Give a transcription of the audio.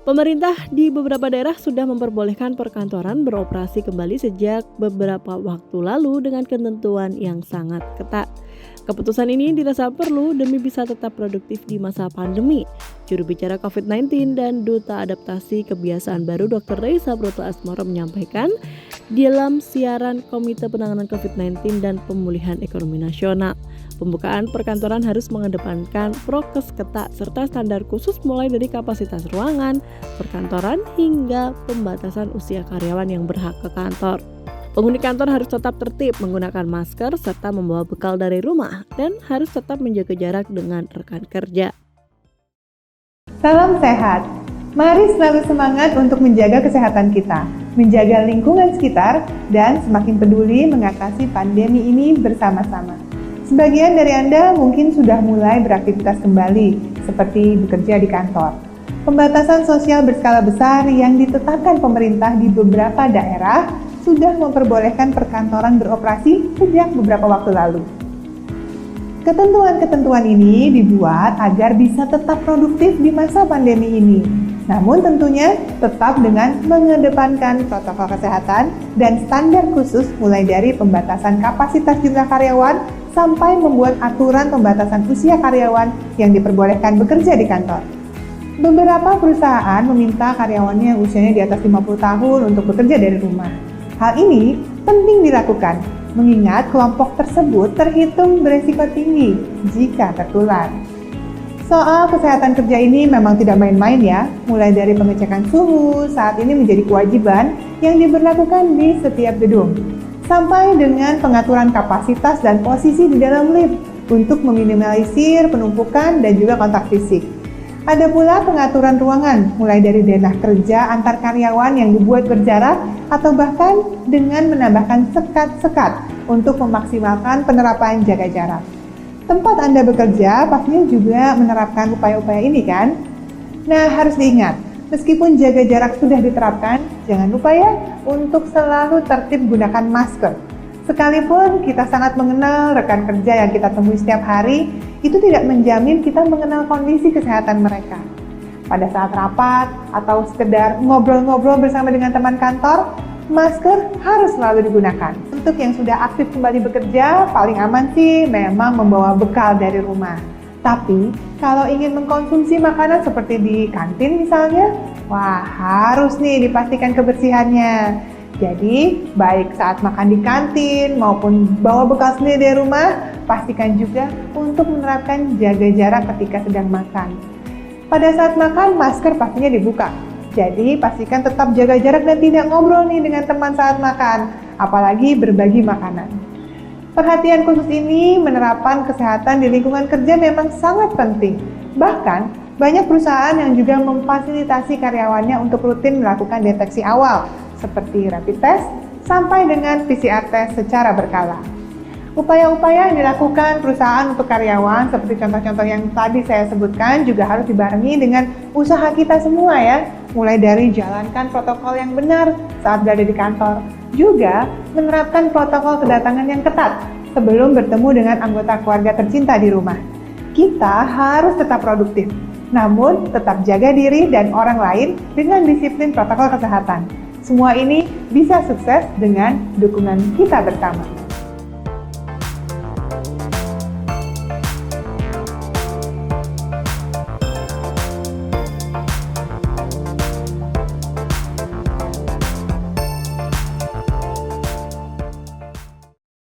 Pemerintah di beberapa daerah sudah memperbolehkan perkantoran beroperasi kembali sejak beberapa waktu lalu dengan ketentuan yang sangat ketat. Keputusan ini dirasa perlu demi bisa tetap produktif di masa pandemi. Juru bicara COVID-19 dan Duta Adaptasi Kebiasaan Baru Dr. Reysa Broto Asmoro menyampaikan dalam siaran Komite Penanganan COVID-19 dan Pemulihan Ekonomi Nasional. Pembukaan perkantoran harus mengedepankan prokes ketat serta standar khusus mulai dari kapasitas ruangan, perkantoran hingga pembatasan usia karyawan yang berhak ke kantor. Penghuni kantor harus tetap tertib menggunakan masker serta membawa bekal dari rumah dan harus tetap menjaga jarak dengan rekan kerja. Salam sehat. Mari selalu semangat untuk menjaga kesehatan kita, menjaga lingkungan sekitar, dan semakin peduli mengatasi pandemi ini bersama-sama. Sebagian dari Anda mungkin sudah mulai beraktivitas kembali, seperti bekerja di kantor. Pembatasan sosial berskala besar yang ditetapkan pemerintah di beberapa daerah sudah memperbolehkan perkantoran beroperasi sejak beberapa waktu lalu. Ketentuan-ketentuan ini dibuat agar bisa tetap produktif di masa pandemi ini. Namun tentunya tetap dengan mengedepankan protokol kesehatan dan standar khusus mulai dari pembatasan kapasitas jumlah karyawan sampai membuat aturan pembatasan usia karyawan yang diperbolehkan bekerja di kantor. Beberapa perusahaan meminta karyawannya yang usianya di atas 50 tahun untuk bekerja dari rumah. Hal ini penting dilakukan, mengingat kelompok tersebut terhitung berisiko tinggi jika tertular. Soal kesehatan kerja ini memang tidak main-main ya, mulai dari pengecekan suhu saat ini menjadi kewajiban yang diberlakukan di setiap gedung, sampai dengan pengaturan kapasitas dan posisi di dalam lift untuk meminimalisir penumpukan dan juga kontak fisik. Ada pula pengaturan ruangan, mulai dari denah kerja antar karyawan yang dibuat berjarak atau bahkan dengan menambahkan sekat-sekat untuk memaksimalkan penerapan jaga jarak. Tempat Anda bekerja pastinya juga menerapkan upaya-upaya ini kan? Nah, harus diingat, meskipun jaga jarak sudah diterapkan, jangan lupa ya untuk selalu tertib gunakan masker. Sekalipun kita sangat mengenal rekan kerja yang kita temui setiap hari, itu tidak menjamin kita mengenal kondisi kesehatan mereka. Pada saat rapat atau sekedar ngobrol-ngobrol bersama dengan teman kantor, masker harus selalu digunakan. Untuk yang sudah aktif kembali bekerja, paling aman sih memang membawa bekal dari rumah. Tapi, kalau ingin mengkonsumsi makanan seperti di kantin misalnya, wah harus nih dipastikan kebersihannya. Jadi, baik saat makan di kantin maupun bawa bekal sendiri dari rumah, pastikan juga untuk menerapkan jaga jarak ketika sedang makan. Pada saat makan, masker pastinya dibuka. Jadi, pastikan tetap jaga jarak dan tidak ngobrol nih dengan teman saat makan, apalagi berbagi makanan. Perhatian khusus ini menerapkan kesehatan di lingkungan kerja memang sangat penting. Bahkan, banyak perusahaan yang juga memfasilitasi karyawannya untuk rutin melakukan deteksi awal, seperti rapid test, sampai dengan PCR test secara berkala. Upaya-upaya yang dilakukan perusahaan untuk karyawan, seperti contoh-contoh yang tadi saya sebutkan, juga harus dibarengi dengan usaha kita semua ya, mulai dari jalankan protokol yang benar saat berada di kantor, juga menerapkan protokol kedatangan yang ketat sebelum bertemu dengan anggota keluarga tercinta di rumah. Kita harus tetap produktif, namun tetap jaga diri dan orang lain dengan disiplin protokol kesehatan. Semua ini bisa sukses dengan dukungan kita bersama.